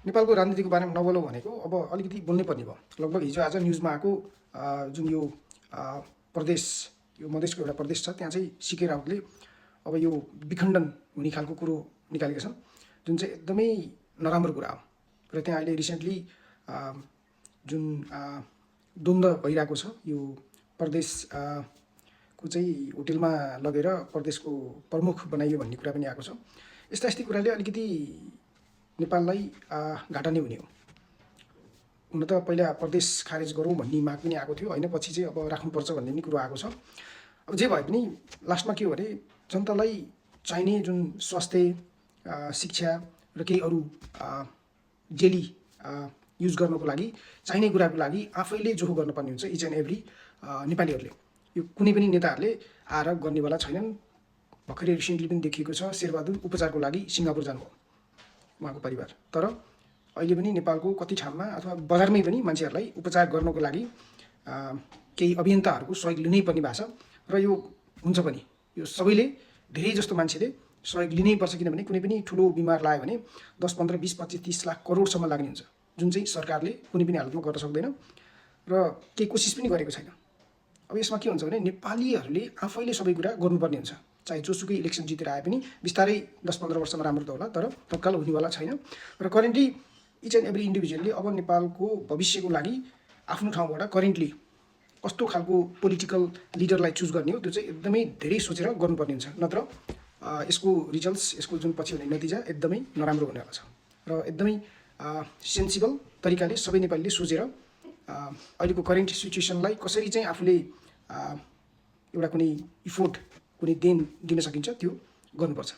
नेपालको राजनीतिको बारेमा नबोलौँ भनेको अब अलिकति बोल्नै पर्ने भयो। लगभग हिजो आज न्युजमा आएको जुन यो प्रदेश, यो मधेसको एउटा प्रदेश छ, त्यहाँ चाहिँ सिके राउतले अब यो विखण्डन हुने खालको कुरो निकालेका छन्, जुन चाहिँ एकदमै नराम्रो कुरा हो। र त्यहाँ अहिले रिसेन्टली जुन द्वन्द्व भइरहेको छ, यो प्रदेश को चाहिँ होटेलमा लगेर प्रदेशको प्रमुख बनाइयो भन्ने कुरा पनि आएको छ। यस्ता कुराले अलिकति नेपाललाई घाटा नै हुने हो। हुन त पहिला प्रदेश खारेज गरौँ भन्ने माग पनि आएको थियो, होइन, पछि चाहिँ अब राख्नुपर्छ भन्ने पनि कुरो आएको छ। अब जे भए पनि लास्टमा के हो भने जनतालाई चाहिने जुन स्वास्थ्य, शिक्षा र केही अरू डेली युज गर्नको लागि चाहिने कुराको लागि आफैले जोहो गर्नुपर्ने हुन्छ इच एन्ड एभ्री नेपालीहरूले। यो कुनै पनि नेताहरूले आएर गर्नेवाला छैनन्। भर्खरै रिसेन्टली पनि देखिएको छ, शेरबहादुर उपचारको लागि सिङ्गापुर जानुभयो उहाँको परिवार। तर अहिले पनि नेपालको कति ठाउँमा अथवा बजारमै पनि मान्छेहरूलाई उपचार गर्नको लागि केही अभियन्ताहरूको सहयोग लिनै पर्ने भएको छ। र यो हुन्छ पनि, यो सबैले, धेरै जस्तो मान्छेले सहयोग लिनै पर्छ, किनभने कुनै पनि ठुलो बिमार लाग्यो भने 10, 15, 20, 25, 30 लाख करोडसम्म लाग्ने हुन्छ, जुन चाहिँ सरकारले कुनै पनि हालतमा गर्न सक्दैन र केही कोसिस पनि गरेको छैन। अब यसमा के हुन्छ भने नेपालीहरूले आफैले सबै कुरा गर्नुपर्ने हुन्छ। चाहे जोसुकै इलेक्सन जितेर आए पनि बिस्तारै 10-15 वर्षमा राम्रो त होला, तर तत्काल हुनेवाला छैन। र करेन्टली इच एन्ड एभ्री इन्डिभिजुअलले अब नेपालको भविष्यको लागि आफ्नो ठाउँबाट करेन्टली कस्तो खालको पोलिटिकल लिडरलाई चुज गर्ने हो, त्यो चाहिँ एकदमै धेरै सोचेर गर्नुपर्ने हुन्छ। नत्र यसको रिजल्ट्स, यसको जुन पछि हुने नतिजा एकदमै नराम्रो हुनेवाला छ। र एकदमै सेन्सिबल तरिकाले सबै नेपालीले सोचेर अहिलेको करेन्ट सिचुएसनलाई कसरी चाहिँ आफूले एउटा कुनै इफोर्ट, कुनै देन दिन सकिन्छ, त्यो गर्नुपर्छ।